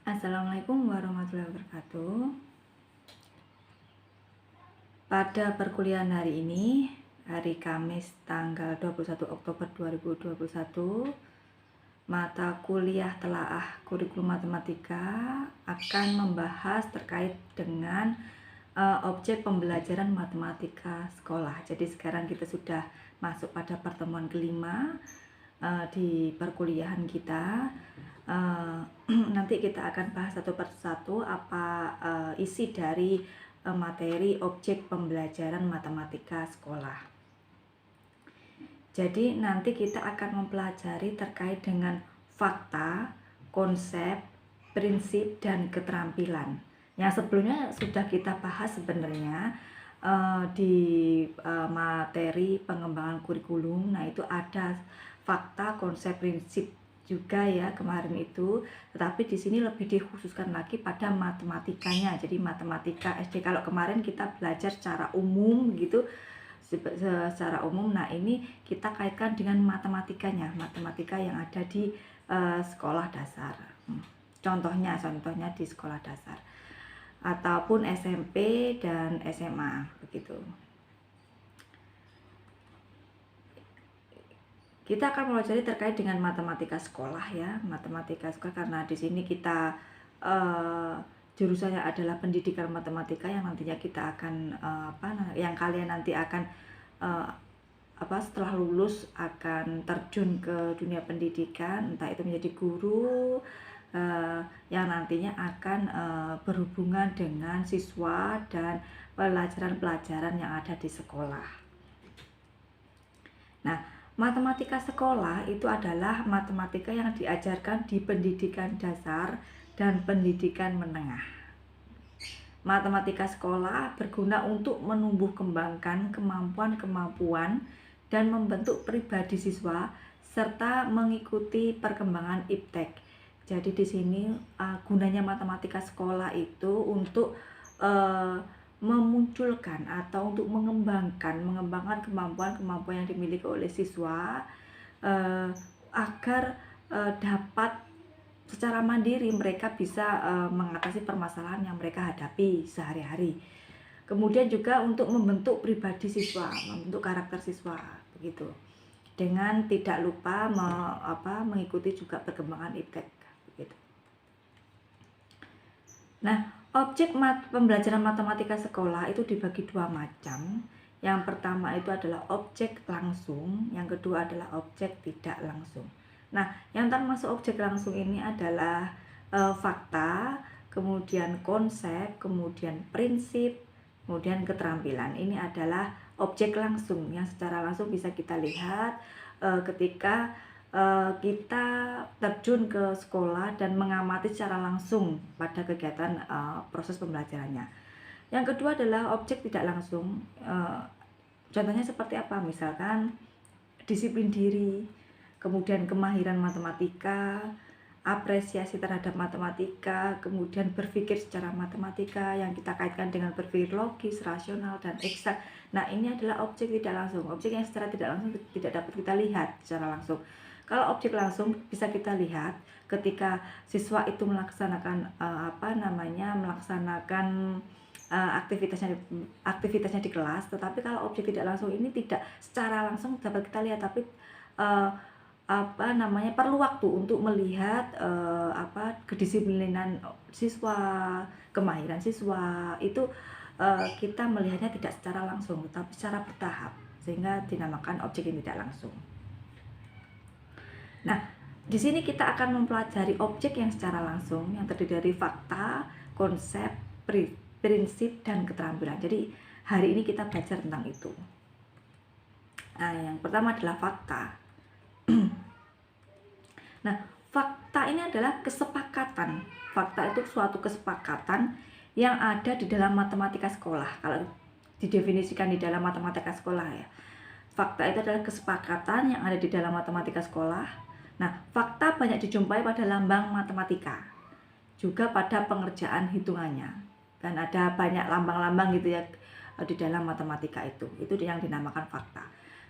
Assalamualaikum warahmatullahi wabarakatuh. Pada perkuliahan hari ini, hari Kamis tanggal 21 Oktober 2021, mata kuliah telaah kurikulum matematika akan membahas terkait dengan objek pembelajaran matematika sekolah. Jadi sekarang kita sudah masuk pada pertemuan kelima di perkuliahan kita. Nanti kita akan bahas satu persatu apa isi dari materi objek pembelajaran matematika sekolah. Jadi nanti kita akan mempelajari terkait dengan fakta, konsep, prinsip, dan keterampilan. Yang sebelumnya sudah kita bahas sebenarnya di materi pengembangan kurikulum. Nah, itu ada fakta, konsep, prinsip juga ya kemarin itu, tetapi di sini lebih dikhususkan lagi pada matematikanya. Jadi matematika SD, kalau kemarin kita belajar secara umum gitu, secara umum. Nah, ini kita kaitkan dengan matematikanya, matematika yang ada di sekolah dasar. Contohnya di sekolah dasar ataupun SMP dan SMA begitu. Kita akan mempelajari terkait dengan matematika sekolah ya, matematika sekolah, karena di sini kita jurusannya adalah pendidikan matematika yang nantinya kita akan yang kalian nanti akan setelah lulus akan terjun ke dunia pendidikan, entah itu menjadi guru yang nantinya akan berhubungan dengan siswa dan pelajaran-pelajaran yang ada di sekolah. Nah, matematika sekolah itu adalah matematika yang diajarkan di pendidikan dasar dan pendidikan menengah. Matematika sekolah berguna untuk menumbuh kembangkan kemampuan-kemampuan dan membentuk pribadi siswa serta mengikuti perkembangan iptek. Jadi di sini gunanya matematika sekolah itu untuk memunculkan atau untuk mengembangkan kemampuan-kemampuan yang dimiliki oleh siswa agar dapat secara mandiri mereka bisa mengatasi permasalahan yang mereka hadapi sehari-hari. Kemudian juga untuk membentuk pribadi siswa, membentuk karakter siswa begitu. Dengan tidak lupa mengikuti juga perkembangan iptek begitu. Nah, objek pembelajaran matematika sekolah itu dibagi dua macam. Yang pertama itu adalah objek langsung, yang kedua adalah objek tidak langsung. Nah, yang termasuk objek langsung ini adalah fakta, kemudian konsep, kemudian prinsip, kemudian keterampilan. Ini adalah objek langsung yang secara langsung bisa kita lihat ketika kita terjun ke sekolah dan mengamati secara langsung pada kegiatan proses pembelajarannya. Yang kedua adalah objek tidak langsung. Contohnya seperti apa? Misalkan disiplin diri, kemudian kemahiran matematika, apresiasi terhadap matematika, kemudian berpikir secara matematika yang kita kaitkan dengan berpikir logis, rasional, dan eksak. Nah, ini adalah objek tidak langsung, objek yang secara tidak langsung tidak dapat kita lihat secara langsung. Kalau objek langsung bisa kita lihat ketika siswa itu melaksanakan aktivitasnya di kelas. Tetapi kalau objek tidak langsung ini tidak secara langsung dapat kita lihat, tapi perlu waktu untuk melihat kedisiplinan siswa, kemahiran siswa itu kita melihatnya tidak secara langsung tetapi secara bertahap, sehingga dinamakan objek yang tidak langsung. Nah, di sini kita akan mempelajari objek yang secara langsung yang terdiri dari fakta, konsep, prinsip, dan keterampilan. Jadi hari ini kita belajar tentang itu. Nah, yang pertama adalah fakta. Nah, fakta ini adalah kesepakatan. Fakta itu suatu kesepakatan yang ada di dalam matematika sekolah. Kalau didefinisikan di dalam matematika sekolah ya, fakta itu adalah kesepakatan yang ada di dalam matematika sekolah. Nah, fakta banyak dijumpai pada lambang matematika, juga pada pengerjaan hitungannya. Dan ada banyak lambang-lambang gitu ya di dalam matematika itu yang dinamakan fakta.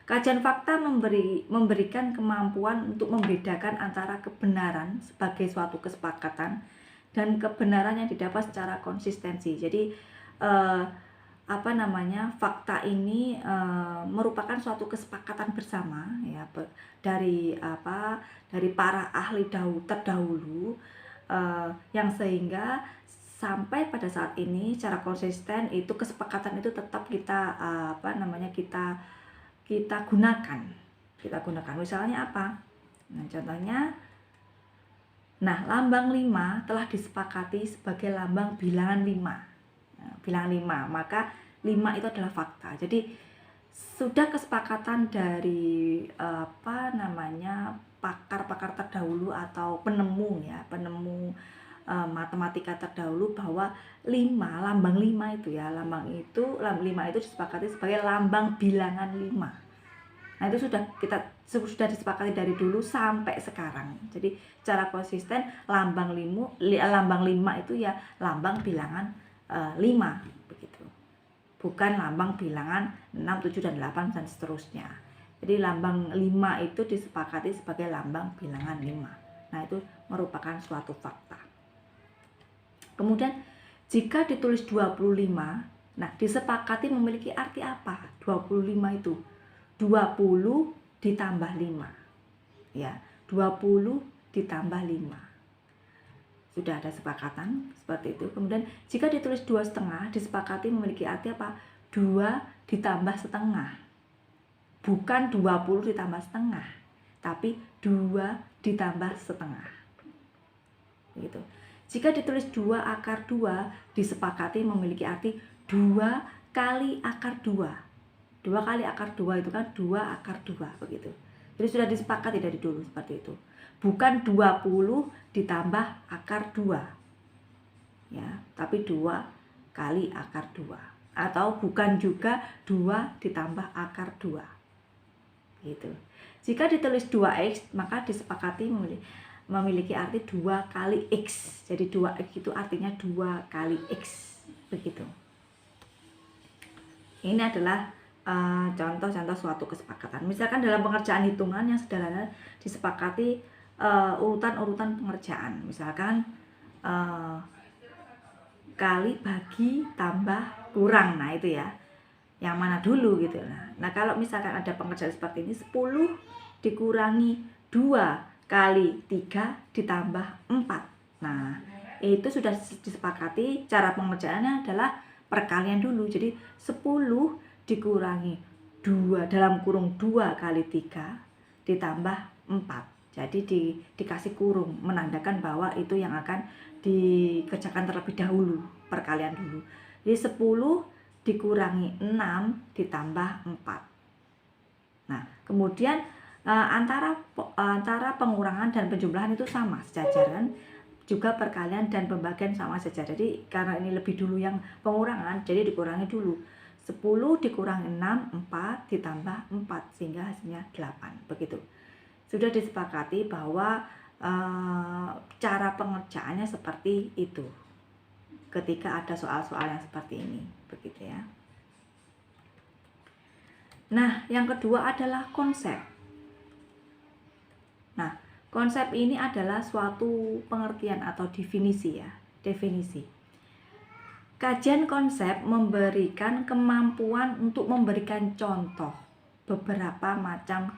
Kajian fakta memberikan kemampuan untuk membedakan antara kebenaran sebagai suatu kesepakatan dan kebenaran yang didapat secara konsistensi. Jadi fakta ini merupakan suatu kesepakatan bersama ya dari para ahli terdahulu, yang sehingga sampai pada saat ini secara konsisten itu kesepakatan itu tetap kita kita gunakan. Misalnya apa? Nah, contohnya, lambang 5 telah disepakati sebagai lambang bilangan 5. Bilangan 5, maka 5 itu adalah fakta. Jadi sudah kesepakatan dari pakar-pakar terdahulu atau penemu matematika terdahulu bahwa lambang 5 itu disepakati sebagai lambang bilangan 5. Nah, itu sudah disepakati dari dulu sampai sekarang. Jadi secara konsisten lambang 5 itu ya lambang bilangan 5 begitu. Bukan lambang bilangan 6, 7 dan 8 dan seterusnya. Jadi lambang 5 itu disepakati sebagai lambang bilangan 5. Nah, itu merupakan suatu fakta. Kemudian jika ditulis 25, disepakati memiliki arti apa? 25 itu 20 ditambah 5. Ya, 20 ditambah 5. Sudah ada sepakatan seperti itu. Kemudian jika ditulis 2,5 disepakati memiliki arti apa? 2 ditambah setengah. Bukan 20 ditambah setengah, tapi 2 ditambah setengah. Begitu. Jika ditulis 2 akar 2 disepakati memiliki arti 2 kali akar 2. 2 kali akar 2 itu kan 2 akar 2 begitu. Jadi sudah disepakati dari dulu seperti itu. Bukan 20 ditambah akar 2. Ya, tapi 2 kali akar 2. Atau bukan juga 2 ditambah akar 2. Gitu. Jika ditulis 2x, maka disepakati memiliki arti 2 kali x. Jadi 2x itu artinya 2 kali x. Begitu. Ini adalah contoh-contoh suatu kesepakatan. Misalkan dalam pengerjaan hitungan yang sederhana disepakati urutan-urutan pengerjaan. Misalkan kali, bagi, tambah, kurang. Nah, itu ya. Yang mana dulu gitu. Nah, kalau misalkan ada pengerjaan seperti ini, 10 dikurangi 2 kali 3 ditambah 4. Nah, itu sudah disepakati cara pengerjaannya adalah perkalian dulu. Jadi 10 dikurangi 2 dalam kurung 2 kali 3 ditambah 4. Jadi dikasih kurung menandakan bahwa itu yang akan dikerjakan terlebih dahulu, perkalian dulu. Jadi 10 dikurangi 6 ditambah 4. Nah, kemudian antara pengurangan dan penjumlahan itu sama sejajar kan? Juga perkalian dan pembagian sama saja. Jadi karena ini lebih dulu yang pengurangan, jadi dikurangi dulu. 10 dikurangi 6, 4 ditambah 4 sehingga hasilnya 8. Begitu. Sudah disepakati bahwa cara pengerjaannya seperti itu. Ketika ada soal-soal yang seperti ini, begitu ya. Nah, yang kedua adalah konsep. Nah, konsep ini adalah suatu pengertian atau definisi ya, definisi. Kajian konsep memberikan kemampuan untuk memberikan contoh beberapa macam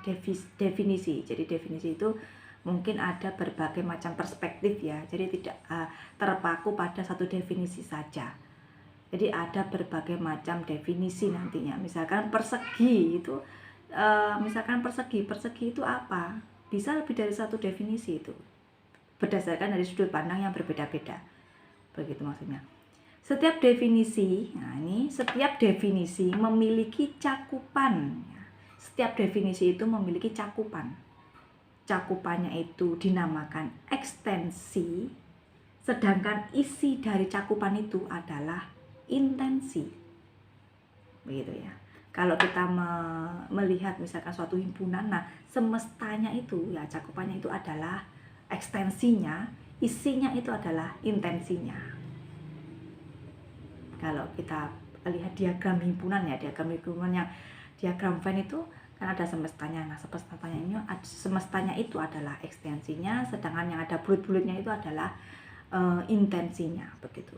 definisi. Jadi definisi itu mungkin ada berbagai macam perspektif ya. Jadi tidak terpaku pada satu definisi saja. Jadi ada berbagai macam definisi nantinya. Misalkan persegi itu, persegi itu apa? Bisa lebih dari satu definisi itu. Berdasarkan dari sudut pandang yang berbeda-beda. Begitu maksudnya. Setiap definisi memiliki cakupan. Setiap definisi itu memiliki cakupan. Cakupannya itu dinamakan ekstensi, sedangkan isi dari cakupan itu adalah intensi. Begitu ya. Kalau kita melihat misalkan suatu himpunan, semestanya itu ya cakupannya itu adalah ekstensinya, isinya itu adalah intensinya. Kalau kita lihat diagram himpunan ya, diagram Venn itu kan ada semestanya. Nah, semestanya itu adalah ekstensinya, sedangkan yang ada bulat-bulatnya itu adalah intensinya begitu.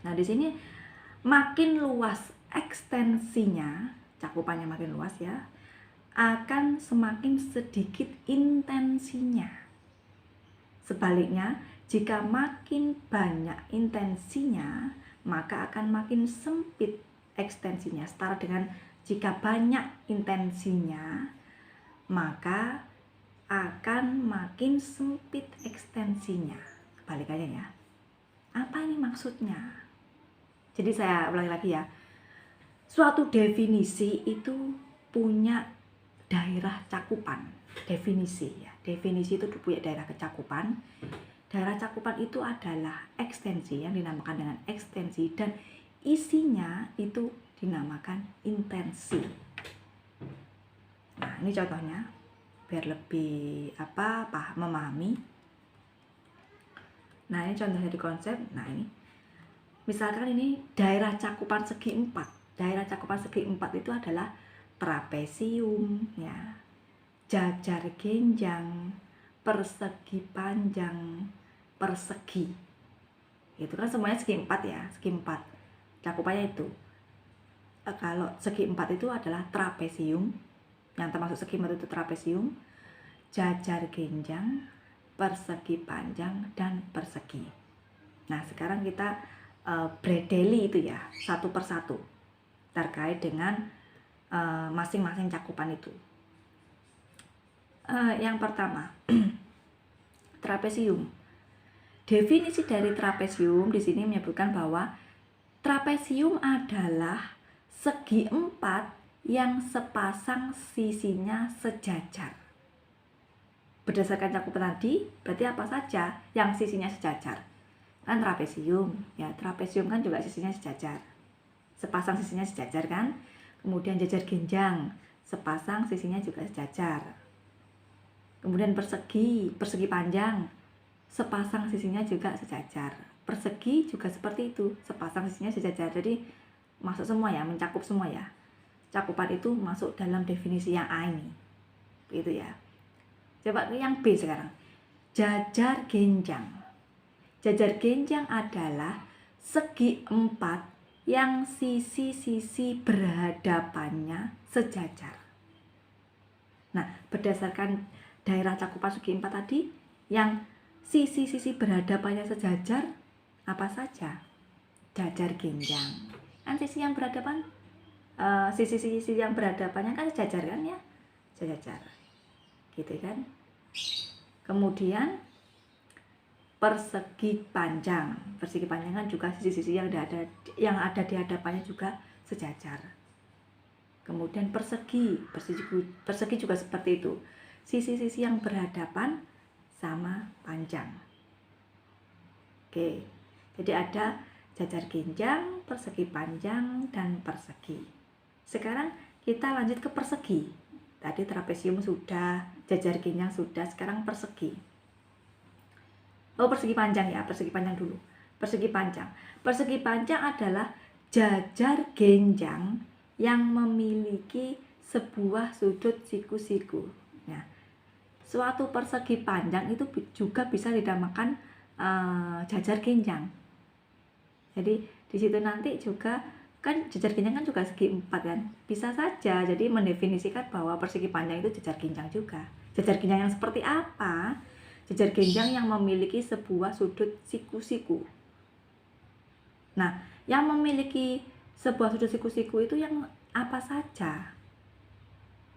Nah, di sini makin luas ekstensinya, cakupannya makin luas ya, akan semakin sedikit intensinya. Sebaliknya, jika makin banyak intensinya, maka akan makin sempit ekstensinya. Setara dengan jika banyak intensinya, maka akan makin sempit ekstensinya. Kebalikannya ya. Apa ini maksudnya? Jadi saya ulangi lagi ya. Suatu definisi itu punya daerah cakupan. Definisi ya. Definisi itu punya daerah kecakupan. Daerah cakupan itu adalah ekstensi yang dinamakan dengan ekstensi, dan isinya itu dinamakan intensi. Nah, ini contohnya biar lebih memahami. Nah, ini contohnya di konsep. Nah, ini misalkan ini daerah cakupan segi 4. Daerah cakupan segi 4 itu adalah trapesium ya, jajar genjang, persegi panjang, persegi. Itu kan semuanya segi 4 ya, segi 4. Cakupannya itu. Kalau segi 4 itu adalah trapesium, yang termasuk segi 4 itu trapesium, jajar genjang, persegi panjang, dan persegi. Nah, sekarang kita bredeli itu ya, satu persatu terkait dengan masing-masing cakupan itu. Yang pertama, trapesium. Definisi dari trapesium di sini menyebutkan bahwa trapesium adalah segi 4 yang sepasang sisinya sejajar. Berdasarkan cakupan tadi, berarti apa saja yang sisinya sejajar? Kan trapesium, ya trapesium kan juga sisinya sejajar. Sepasang sisinya sejajar kan? Kemudian jajar genjang, sepasang sisinya juga sejajar. Kemudian persegi panjang, sepasang sisinya juga sejajar. Persegi juga seperti itu, sepasang sisinya sejajar. Jadi masuk semua ya, mencakup semua ya. Cakupan itu masuk dalam definisi yang A ini. Gitu ya. Coba yang B sekarang. Jajar genjang. Jajar genjang adalah segi 4 yang sisi-sisi berhadapannya sejajar. Nah, berdasarkan daerah cakupan segi 4 tadi, yang sisi-sisi berhadapannya sejajar apa saja? Jajar genjang. Kan sisi yang berhadapan, sisi-sisi yang berhadapannya kan sejajar kan ya? Sejajar. Gitu kan? Kemudian persegi panjang. Persegi panjang kan juga sisi-sisi yang ada di hadapannya juga sejajar. Kemudian persegi juga seperti itu. Sisi-sisi yang berhadapan sama panjang. Oke. Jadi ada jajar genjang, persegi panjang, dan persegi. Sekarang kita lanjut ke persegi. Tadi trapesium sudah, jajar genjang sudah, sekarang persegi. Persegi panjang ya, persegi panjang dulu. Persegi panjang. Persegi panjang adalah jajar genjang yang memiliki sebuah sudut siku-siku. Nah, suatu persegi panjang itu juga bisa dinamakan jajar genjang. Jadi di situ nanti juga kan jajar genjang kan juga segi 4 kan. Bisa saja jadi mendefinisikan bahwa persegi panjang itu jajar genjang juga. Jajar genjang yang seperti apa? Jajar genjang yang memiliki sebuah sudut siku-siku. Nah, yang memiliki sebuah sudut siku-siku itu yang apa saja?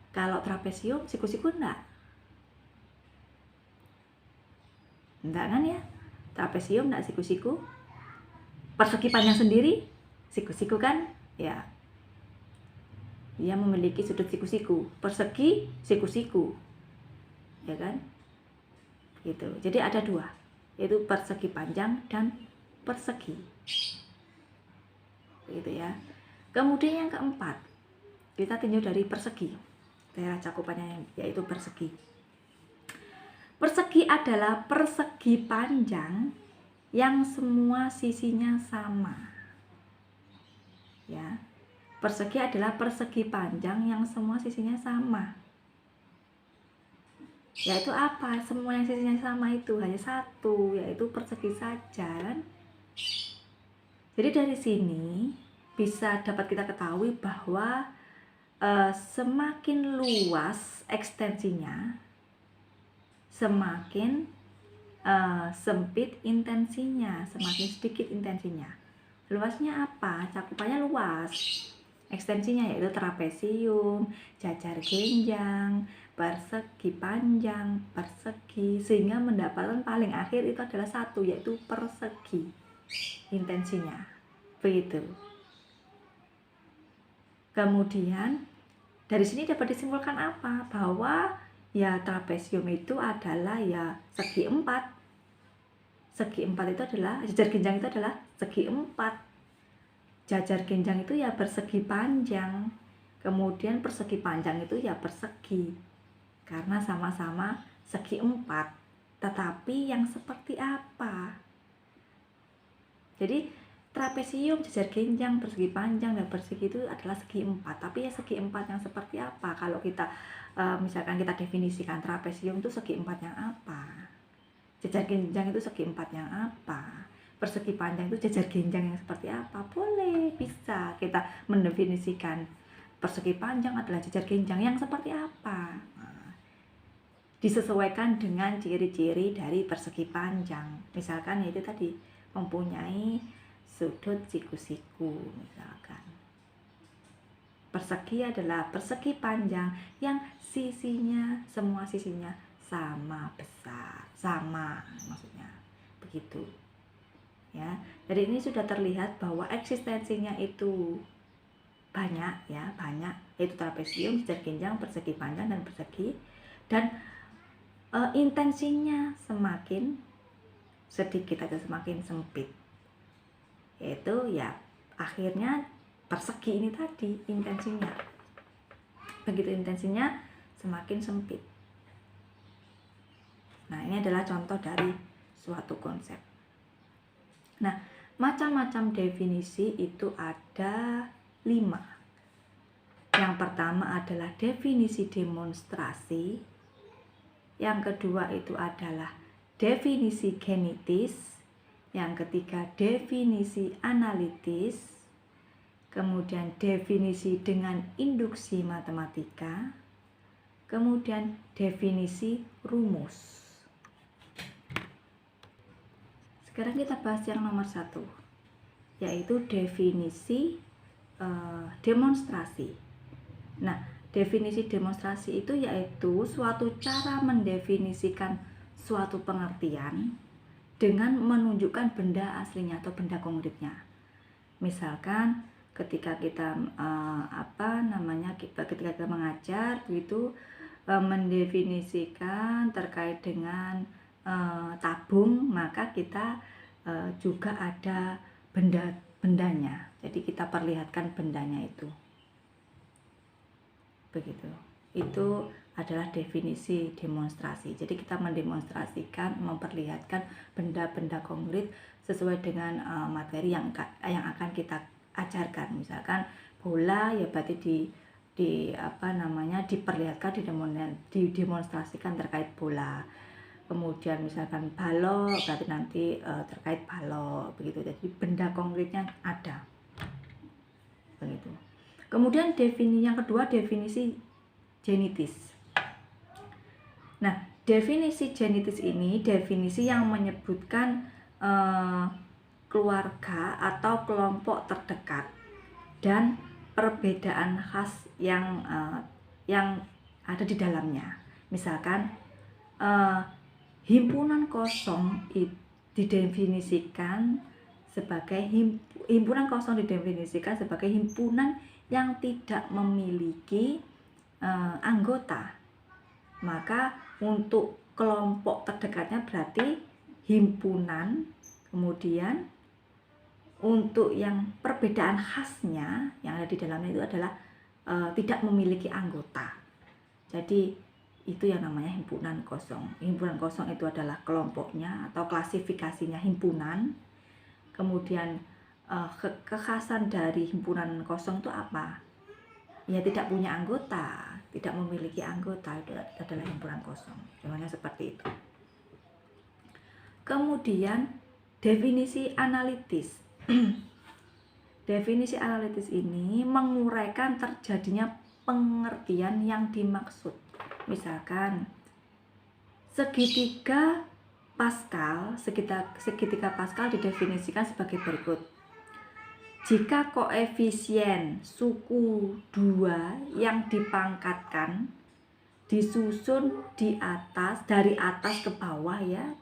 Kalau trapesium siku-siku enggak kan ya? Trapesium enggak siku-siku. Persegi panjang sendiri siku-siku kan? Ya. Dia memiliki sudut siku-siku. Persegi siku-siku. Ya kan? Gitu. Jadi ada dua, yaitu persegi panjang dan persegi. Gitu ya. Kemudian yang keempat, kita tinjau dari persegi. Daerah cakupannya yaitu persegi. Persegi adalah persegi panjang yang semua sisinya sama. Ya. Persegi adalah persegi panjang yang semua sisinya sama. Yaitu apa? Semua yang sisinya sama itu hanya satu, yaitu persegi saja kan? Jadi dari sini bisa dapat kita ketahui bahwa semakin luas ekstensinya, semakin sempit intensinya, semakin sedikit intensinya. Luasnya apa? Cakupannya luas. Ekstensinya yaitu trapesium, jajar genjang, persegi panjang, persegi, sehingga mendapatkan paling akhir itu adalah satu, yaitu persegi intensinya. Begitu. Kemudian dari sini dapat disimpulkan apa? Bahwa ya trapesium itu adalah ya segi empat. Segi empat itu adalah, jajar genjang itu adalah segi empat. Jajar genjang itu ya persegi panjang. Kemudian persegi panjang itu ya persegi. Karena sama-sama segi empat. Tetapi yang seperti apa? Jadi trapesium, jajar genjang, persegi panjang, dan persegi itu adalah segi empat. Tapi ya segi empat yang seperti apa? Kalau kita misalkan kita definisikan trapesium itu segi empat yang apa? Jajar genjang itu segi empat yang apa? Persegi panjang itu jajar genjang yang seperti apa? Boleh, bisa kita mendefinisikan persegi panjang adalah jajar genjang yang seperti apa? Disesuaikan dengan ciri-ciri dari persegi panjang. Misalkan itu tadi mempunyai sudut siku-siku misalkan. Persegi adalah persegi panjang yang sisinya, semua sisinya sama besar, sama maksudnya begitu. Ya, dari ini sudah terlihat bahwa eksistensinya itu banyak ya, banyak, yaitu trapesium, jajar genjang, persegi panjang dan persegi, dan intensinya semakin sedikit atau semakin sempit, yaitu ya akhirnya persegi ini tadi intensinya. Begitu intensinya semakin sempit. Nah, ini adalah contoh dari suatu konsep. Nah, macam-macam definisi itu ada 5. Yang pertama adalah definisi demonstrasi. Yang kedua itu adalah definisi genitis. Yang ketiga definisi analitis. Kemudian definisi dengan induksi matematika. Kemudian definisi rumus. Sekarang kita bahas yang nomor 1, yaitu definisi demonstrasi. Nah, definisi demonstrasi itu yaitu suatu cara mendefinisikan suatu pengertian dengan menunjukkan benda aslinya atau benda konkretnya. Misalkan ketika kita ketika kita mengajar begitu, mendefinisikan terkait dengan tabung, maka kita juga ada bendanya. Jadi kita perlihatkan bendanya itu. Begitu. Itu adalah definisi demonstrasi. Jadi kita mendemonstrasikan, memperlihatkan benda-benda konkret sesuai dengan materi yang akan kita ajarkan. Misalkan bola ya berarti diperlihatkan, didemonstrasikan terkait bola. Kemudian misalkan balok berarti nanti terkait balok begitu. Jadi benda konkretnya ada. Begitu. Kemudian yang kedua definisi genitis. Nah, definisi genitis ini definisi yang menyebutkan keluarga atau kelompok terdekat dan perbedaan khas yang ada di dalamnya. Misalkan himpunan kosong didefinisikan sebagai himpunan yang tidak memiliki anggota. Maka untuk kelompok terdekatnya berarti himpunan. Kemudian untuk yang perbedaan khasnya yang ada di dalamnya itu adalah tidak memiliki anggota. Jadi itu yang namanya himpunan kosong. Himpunan kosong itu adalah kelompoknya atau klasifikasinya himpunan. Kemudian kekhasan dari himpunan kosong itu apa? Ya tidak punya anggota, tidak memiliki anggota, itu adalah himpunan kosong. Contohnya seperti itu. Kemudian definisi analitis. Definisi analitis ini menguraikan terjadinya pengertian yang dimaksud. Misalkan segitiga Pascal didefinisikan sebagai berikut. Jika koefisien suku 2 yang dipangkatkan disusun dari atas ke bawah ya,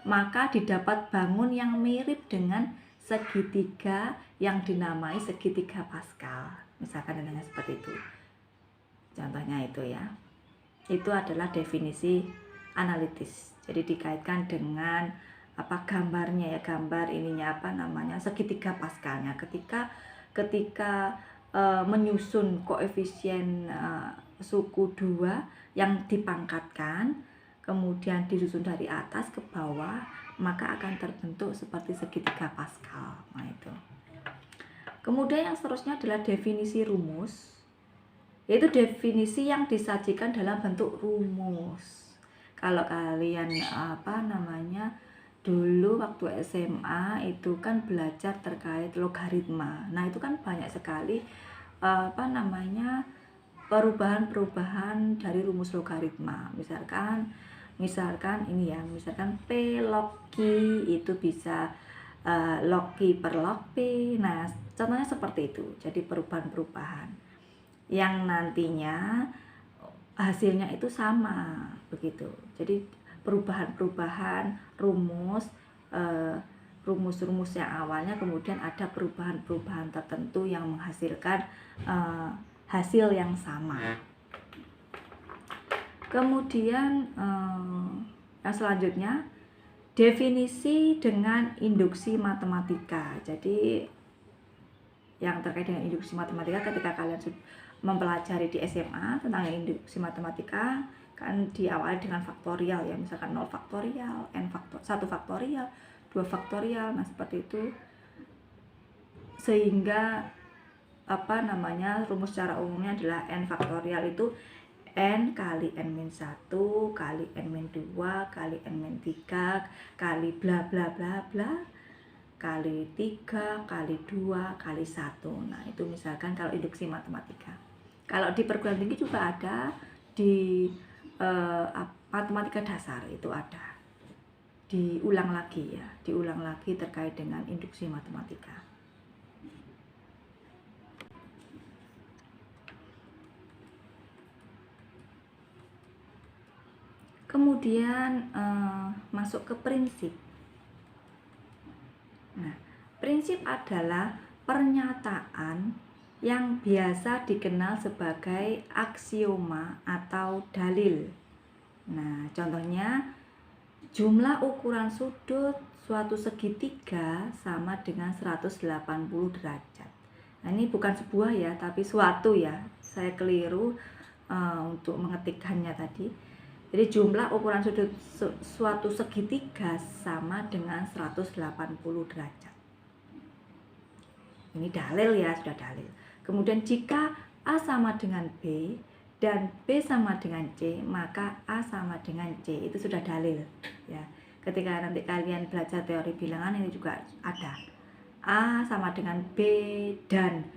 maka didapat bangun yang mirip dengan segitiga yang dinamai segitiga Pascal. Misalkan dengan seperti itu. Contohnya itu ya. Itu adalah definisi analitis. Jadi dikaitkan dengan gambarnya ya, gambar ininya segitiga Pascalnya. Ketika menyusun koefisien suku 2 yang dipangkatkan, kemudian disusun dari atas ke bawah, maka akan terbentuk seperti segitiga Pascal. Nah itu. Kemudian yang seterusnya adalah definisi rumus, yaitu definisi yang disajikan dalam bentuk rumus. Kalau kalian dulu waktu SMA itu kan belajar terkait logaritma. Nah itu kan banyak sekali perubahan-perubahan dari rumus logaritma. Misalkan ini ya, misalkan P log Q itu bisa log Q per log P. Nah contohnya seperti itu. Jadi perubahan-perubahan yang nantinya hasilnya itu sama begitu. Jadi perubahan-perubahan rumus yang awalnya kemudian ada perubahan-perubahan tertentu yang menghasilkan hasil yang sama. Kemudian yang selanjutnya definisi dengan induksi matematika. Jadi yang terkait dengan induksi matematika, ketika kalian mempelajari di SMA tentang induksi matematika, kan diawali dengan faktorial ya, misalkan 0 faktorial, 1 faktorial, 2 faktorial. Nah seperti itu, sehingga rumus secara umumnya adalah n faktorial itu n kali n-1 kali n-2 kali n-3 kali bla bla bla bla kali 3 kali 2 kali 1. Nah itu misalkan kalau induksi matematika. Kalau di perguruan tinggi juga ada, di matematika dasar itu ada, diulang lagi terkait dengan induksi matematika. Kemudian masuk ke prinsip. Nah, prinsip adalah pernyataan yang biasa dikenal sebagai aksioma atau dalil. Nah, contohnya jumlah ukuran sudut suatu segitiga sama dengan 180 derajat. Nah, ini bukan sebuah ya, tapi suatu ya. Saya keliru untuk mengetikkannya tadi. Jadi jumlah ukuran sudut suatu segitiga sama dengan 180 derajat. Ini dalil ya, sudah dalil. Kemudian jika A sama dengan B dan B sama dengan C, maka A sama dengan C. Itu sudah dalil ya. Ketika nanti kalian belajar teori bilangan ini juga ada. A sama dengan B dan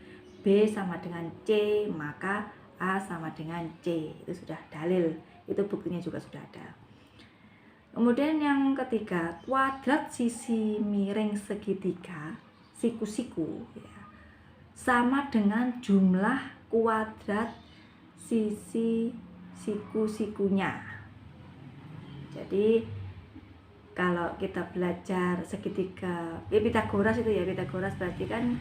B sama dengan C, maka A sama dengan C. Itu sudah dalil. Itu buktinya juga sudah ada. Kemudian yang ketiga, kuadrat sisi miring segitiga, siku-siku ya, sama dengan jumlah kuadrat sisi siku-sikunya. Jadi kalau kita belajar segitiga Pitagoras itu ya, Pitagoras berarti kan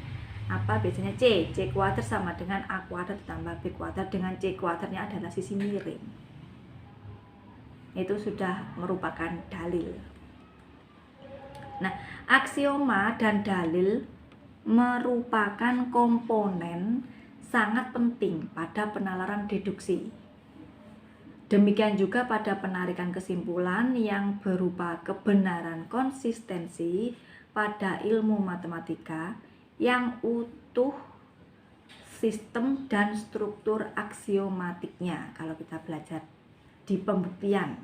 biasanya C kuadrat sama dengan A kuadrat ditambah B kuadrat dengan C kuadratnya adalah sisi miring. Itu sudah merupakan dalil. Nah, aksioma dan dalil merupakan komponen sangat penting pada penalaran deduksi. Demikian juga pada penarikan kesimpulan yang berupa kebenaran konsistensi pada ilmu matematika yang utuh sistem dan struktur aksiomatiknya kalau kita belajar di pembuktian.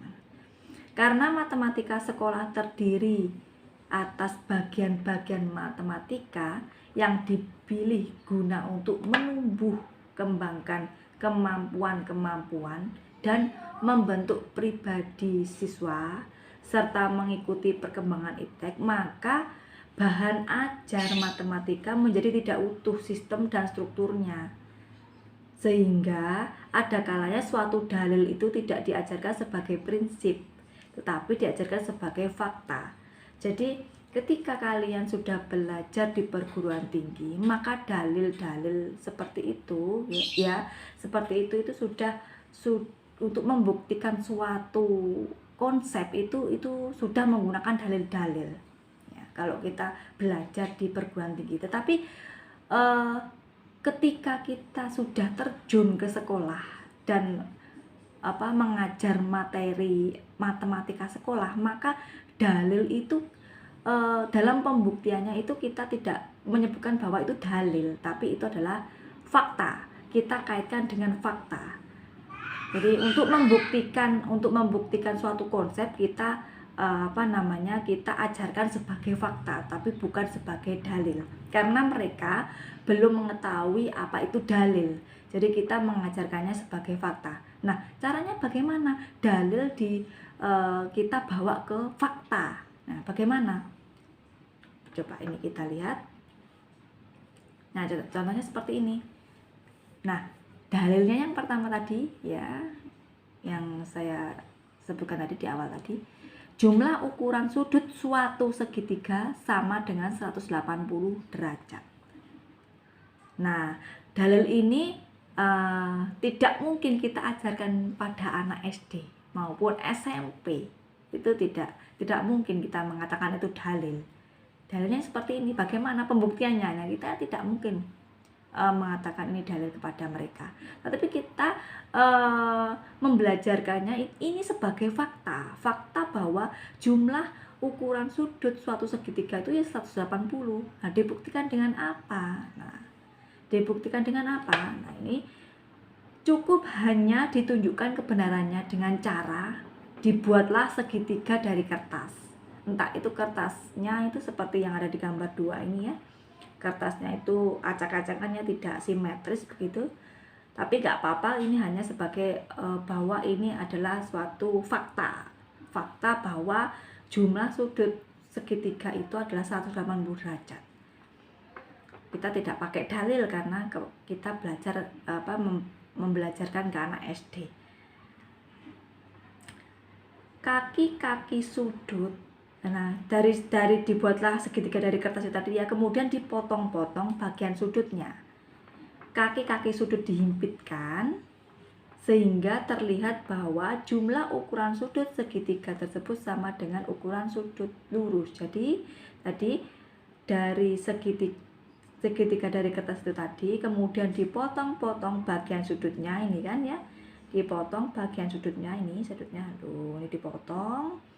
Karena matematika sekolah terdiri atas bagian-bagian matematika yang dipilih guna untuk menumbuh kembangkan kemampuan-kemampuan dan membentuk pribadi siswa serta mengikuti perkembangan iptek, maka bahan ajar matematika menjadi tidak utuh sistem dan strukturnya, sehingga ada kalanya suatu dalil itu tidak diajarkan sebagai prinsip tetapi diajarkan sebagai fakta. Jadi ketika kalian sudah belajar di perguruan tinggi, maka dalil-dalil seperti itu ya seperti itu sudah untuk membuktikan suatu konsep itu sudah menggunakan dalil-dalil ya, kalau kita belajar di perguruan tinggi. Tetapi ketika kita sudah terjun ke sekolah dan mengajar materi matematika sekolah, maka dalil itu dalam pembuktiannya itu kita tidak menyebutkan bahwa itu dalil, tapi itu adalah fakta. Kita kaitkan dengan fakta. Jadi untuk membuktikan suatu konsep kita kita ajarkan sebagai fakta, tapi bukan sebagai dalil. Karena mereka belum mengetahui apa itu dalil. Jadi kita mengajarkannya sebagai fakta. Nah, caranya bagaimana? Dalil kita bawa ke fakta. Nah, bagaimana? Coba ini kita lihat. Nah, contohnya seperti ini. Nah, dalilnya yang pertama tadi ya, yang saya sebutkan tadi di awal tadi, jumlah ukuran sudut suatu segitiga sama dengan 180 derajat. Nah, dalil ini tidak mungkin kita ajarkan pada anak SD maupun SMP. Itu tidak mungkin kita mengatakan itu dalil. Dalilnya seperti ini. Bagaimana pembuktiannya? Nah, kita tidak mungkin mengatakan ini dalil kepada mereka. Tetapi kita membelajarkannya ini sebagai fakta. Fakta bahwa jumlah ukuran sudut suatu segitiga itu ya 180. Nah, dibuktikan dengan apa? Nah, ini cukup hanya ditunjukkan kebenarannya dengan cara dibuatlah segitiga dari kertas. Entah itu kertasnya itu seperti yang ada di gambar 2 ini ya. Kertasnya itu acak-acakannya tidak simetris begitu, tapi nggak apa-apa, ini hanya sebagai bahwa ini adalah suatu fakta bahwa jumlah sudut segitiga itu adalah 180 derajat. Kita tidak pakai dalil karena kita belajar membelajarkan ke anak SD. Kaki-kaki sudut. Nah, dari dibuatlah segitiga dari kertas itu tadi ya, kemudian dipotong-potong bagian sudutnya. Kaki-kaki sudut dihimpitkan sehingga terlihat bahwa jumlah ukuran sudut segitiga tersebut sama dengan ukuran sudut lurus. Jadi tadi dari segitiga dari kertas itu tadi, kemudian dipotong-potong bagian sudutnya ini kan ya. Dipotong bagian sudutnya ini dipotong.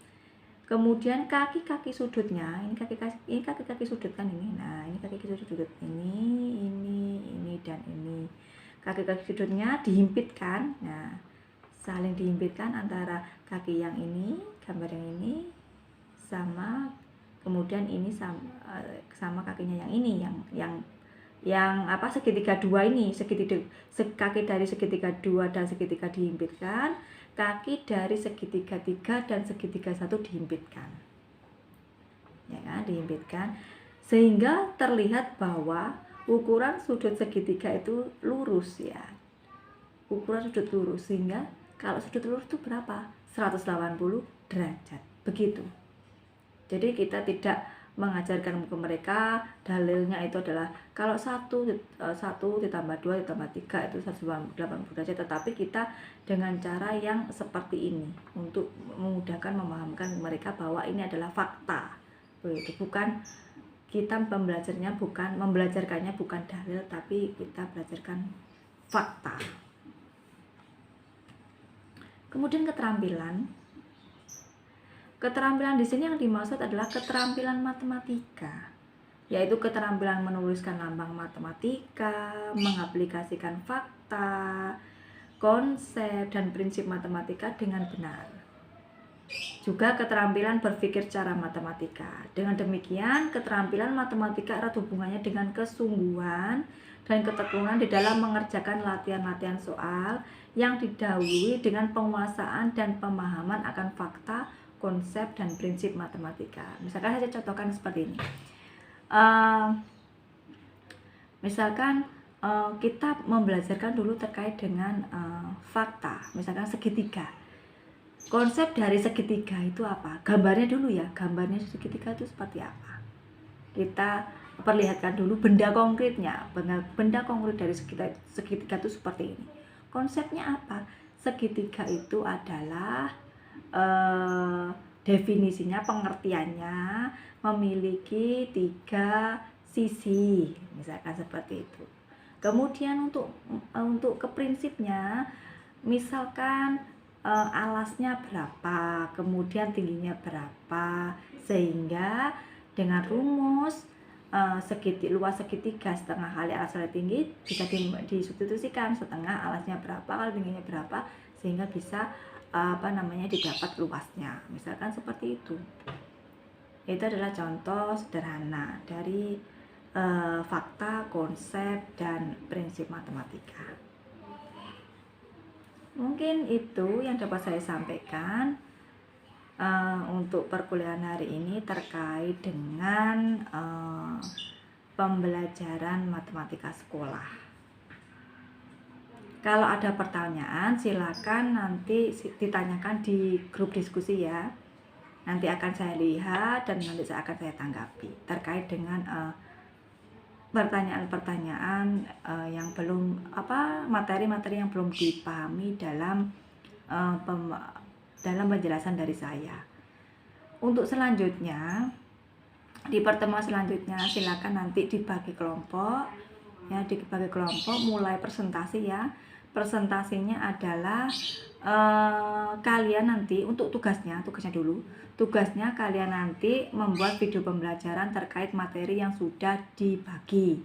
Kemudian kaki-kaki sudutnya, ini kaki-kaki sudut kan ini. Nah, ini kaki-kaki sudut ini dan ini. Kaki-kaki sudutnya dihimpitkan. Nah, saling dihimpitkan antara kaki yang ini, gambar yang ini sama, kemudian ini sama kakinya yang ini, yang segitiga 2 ini, kaki dari segitiga 2 dan segitiga dihimpitkan, kaki dari segitiga 3 dan segitiga 1 dihimpitkan. Ya kan, dihimpitkan sehingga terlihat bahwa ukuran sudut segitiga itu lurus ya. Ukuran sudut lurus, sehingga kalau sudut lurus itu berapa? 180 derajat. Begitu. Jadi kita tidak mengajarkan ke mereka dalilnya itu adalah kalau 1 ditambah 2 ditambah 3 itu 180 derajat, tetapi kita dengan cara yang seperti ini untuk memudahkan memahamkan mereka bahwa ini adalah fakta. Begitu, bukan kita membelajarkannya bukan dalil, tapi kita belajarkan fakta. Kemudian keterampilan di sini yang dimaksud adalah keterampilan matematika. yaitu keterampilan menuliskan lambang matematika, mengaplikasikan fakta, konsep, dan prinsip matematika dengan benar. Juga keterampilan berpikir secara matematika. Dengan demikian, keterampilan matematika erat hubungannya dengan kesungguhan dan ketekunan di dalam mengerjakan latihan-latihan soal yang didahului dengan penguasaan dan pemahaman akan fakta, konsep, dan prinsip matematika. Misalkan saya contohkan seperti ini. Misalkan kita membelajarkan dulu terkait dengan fakta, misalkan segitiga. Konsep dari segitiga itu apa? Gambarnya dulu ya, gambarnya segitiga itu seperti apa? Kita perlihatkan dulu benda konkretnya. Benda konkret dari segitiga itu seperti ini. Konsepnya apa? Segitiga itu adalah definisinya, pengertiannya memiliki 3 sisi, misalkan seperti itu. Kemudian untuk ke prinsipnya, misalkan alasnya berapa, kemudian tingginya berapa, sehingga dengan rumus luas segitiga setengah kali alas kali tinggi bisa disubstitusikan setengah alasnya berapa kali tingginya berapa, sehingga bisa didapat luasnya, misalkan seperti itu. Itu adalah contoh sederhana dari fakta, konsep, dan prinsip matematika. Mungkin itu yang dapat saya sampaikan untuk perkuliahan hari ini terkait dengan pembelajaran matematika sekolah. Kalau ada pertanyaan silakan nanti ditanyakan di grup diskusi ya. Nanti akan saya lihat dan nanti akan saya tanggapi terkait dengan pertanyaan-pertanyaan yang belum materi-materi yang belum dipahami dalam penjelasan dari saya. Untuk selanjutnya, di pertemuan selanjutnya silakan nanti dibagi kelompok ya, mulai presentasi ya. Presentasinya adalah kalian nanti untuk tugasnya dulu. Tugasnya kalian nanti membuat video pembelajaran terkait materi yang sudah dibagi.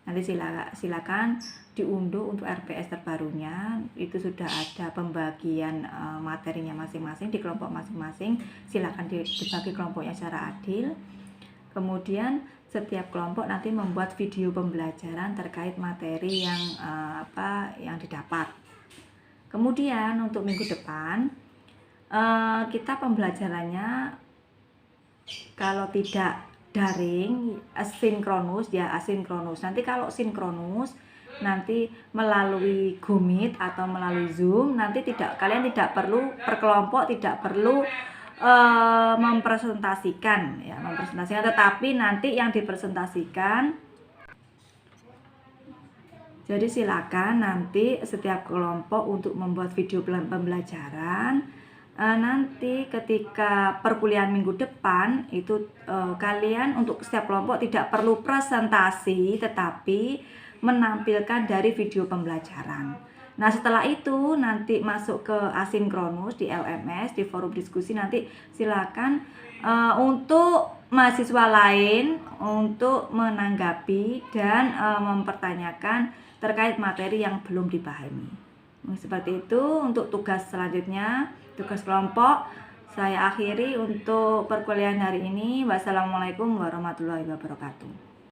Nanti silakan diunduh untuk RPS terbarunya. Itu sudah ada pembagian materinya masing-masing di kelompok masing-masing. Silakan dibagi kelompoknya secara adil. Kemudian setiap kelompok nanti membuat video pembelajaran terkait materi yang didapat. Kemudian untuk minggu depan kita pembelajarannya kalau tidak daring asinkronus. Nanti kalau sinkronus nanti melalui Google Meet atau melalui Zoom, nanti kalian tidak perlu per kelompok, tidak perlu mempresentasikan, tetapi nanti yang dipresentasikan. Jadi silakan nanti setiap kelompok untuk membuat video pembelajaran. Nanti ketika perkuliahan minggu depan itu kalian untuk setiap kelompok tidak perlu presentasi, tetapi menampilkan dari video pembelajaran. Nah setelah itu nanti masuk ke asinkronus di LMS, di forum diskusi. Nanti silakan untuk mahasiswa lain untuk menanggapi dan mempertanyakan terkait materi yang belum dipahami. Seperti itu untuk tugas selanjutnya, tugas kelompok. Saya akhiri untuk perkuliahan hari ini. Wassalamualaikum warahmatullahi wabarakatuh.